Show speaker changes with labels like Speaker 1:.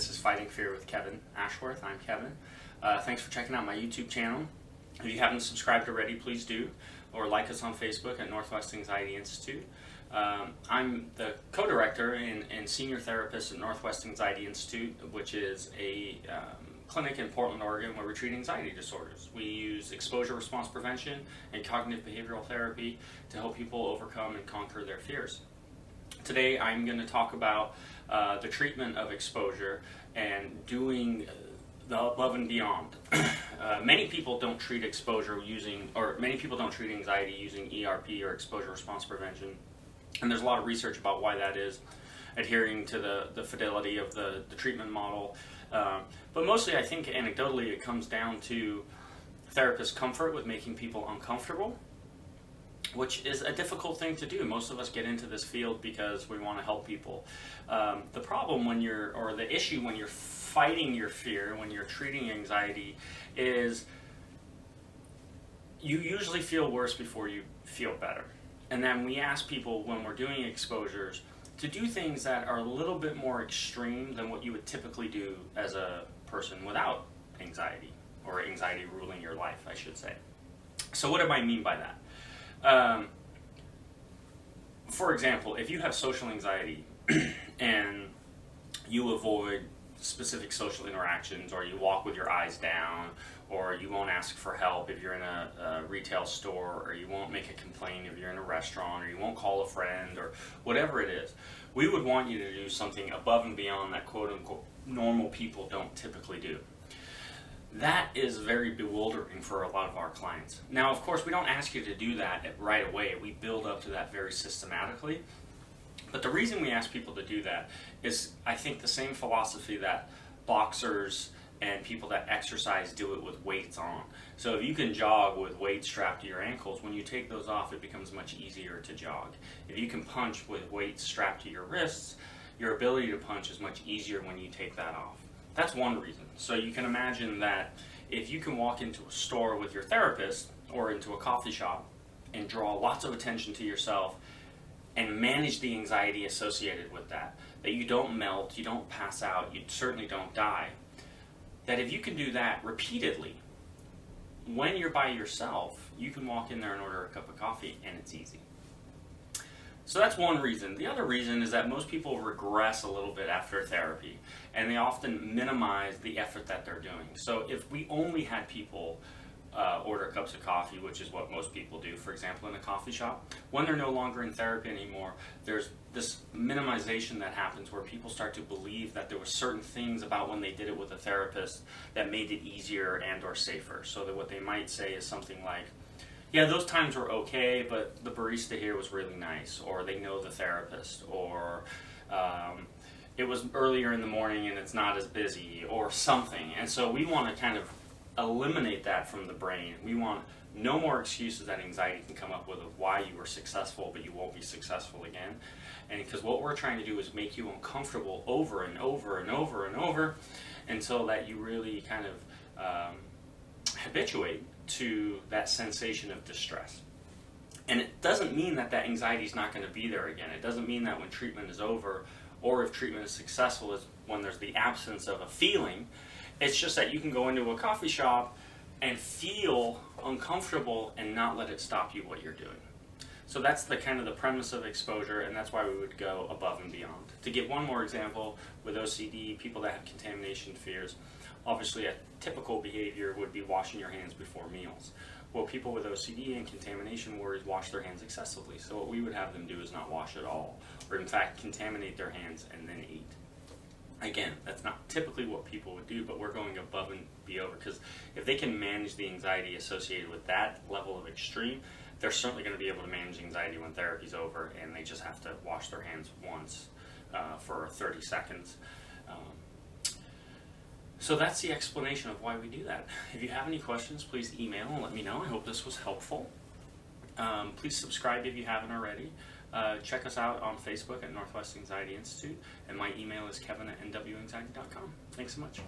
Speaker 1: This is Fighting Fear with Kevin Ashworth. I'm Kevin. Thanks for checking out my YouTube channel. If you haven't subscribed already, please do, or like us on Facebook at Northwest Anxiety Institute. I'm the co-director and senior therapist at Northwest Anxiety Institute, which is a clinic in Portland, Oregon, where we treat anxiety disorders. We use exposure response prevention and cognitive behavioral therapy to help people overcome and conquer their fears. Today I'm going to talk about the treatment of exposure and doing the above and beyond. Many people don't treat exposure many people don't treat anxiety using ERP or exposure response prevention. And there's a lot of research about why that is, adhering to the fidelity of the treatment model. But mostly I think anecdotally it comes down to therapists' comfort with making people uncomfortable, which is a difficult thing to do. Most of us get into this field because we want to help people. The problem the issue when you're fighting your fear, when you're treating anxiety, is you usually feel worse before you feel better. And then we ask people when we're doing exposures to do things that are a little bit more extreme than what you would typically do as a person without anxiety, or anxiety ruling your life, I should say. So what do I mean by that? For example, if you have social anxiety and you avoid specific social interactions, or you walk with your eyes down, or you won't ask for help if you're in a retail store, or you won't make a complaint if you're in a restaurant, or you won't call a friend, or whatever it is, we would want you to do something above and beyond that quote-unquote normal people don't typically do. That is very bewildering for a lot of our clients. Now, of course, we don't ask you to do that right away. We build up to that very systematically. But the reason we ask people to do that is, I think, the same philosophy that boxers and people that exercise do it with weights on. So if you can jog with weights strapped to your ankles, when you take those off, it becomes much easier to jog. If you can punch with weights strapped to your wrists, your ability to punch is much easier when you take that off. That's one reason. So you can imagine that if you can walk into a store with your therapist or into a coffee shop and draw lots of attention to yourself and manage the anxiety associated with that you don't melt, you don't pass out, you certainly don't die, that if you can do that repeatedly, when you're by yourself, you can walk in there and order a cup of coffee and it's easy. So that's one reason. The other reason is that most people regress a little bit after therapy, and they often minimize the effort that they're doing. So if we only had people order cups of coffee, which is what most people do, for example, in a coffee shop, when they're no longer in therapy anymore, there's this minimization that happens where people start to believe that there were certain things about when they did it with a therapist that made it easier and or safer. So that what they might say is something like, yeah, those times were okay, but the barista here was really nice, or they know the therapist, or it was earlier in the morning and it's not as busy, or something. And so we want to kind of eliminate that from the brain. We want no more excuses that anxiety can come up with of why you were successful but you won't be successful again. And because what we're trying to do is make you uncomfortable over and over and over and over until that you really kind of habituate to that sensation of distress. And it doesn't mean that anxiety is not going to be there again. It doesn't mean that when treatment is over, or if treatment is successful, is when there's the absence of a feeling. It's just that you can go into a coffee shop and feel uncomfortable and not let it stop you what you're doing. So that's the kind of the premise of exposure, and that's why we would go above and beyond. To give one more example, with OCD, people that have contamination fears, obviously a typical behavior would be washing your hands before meals. Well, people with OCD and contamination worries wash their hands excessively. So what we would have them do is not wash at all, or in fact contaminate their hands and then eat. Again, that's not typically what people would do, but we're going above and beyond, because if they can manage the anxiety associated with that level of extreme, they're certainly going to be able to manage anxiety when therapy's over, and they just have to wash their hands once for 30 seconds. So that's the explanation of why we do that. If you have any questions, please email and let me know. I hope this was helpful. Please subscribe if you haven't already. Check us out on Facebook at Northwest Anxiety Institute, and my email is kevin@nwanxiety.com. Thanks so much.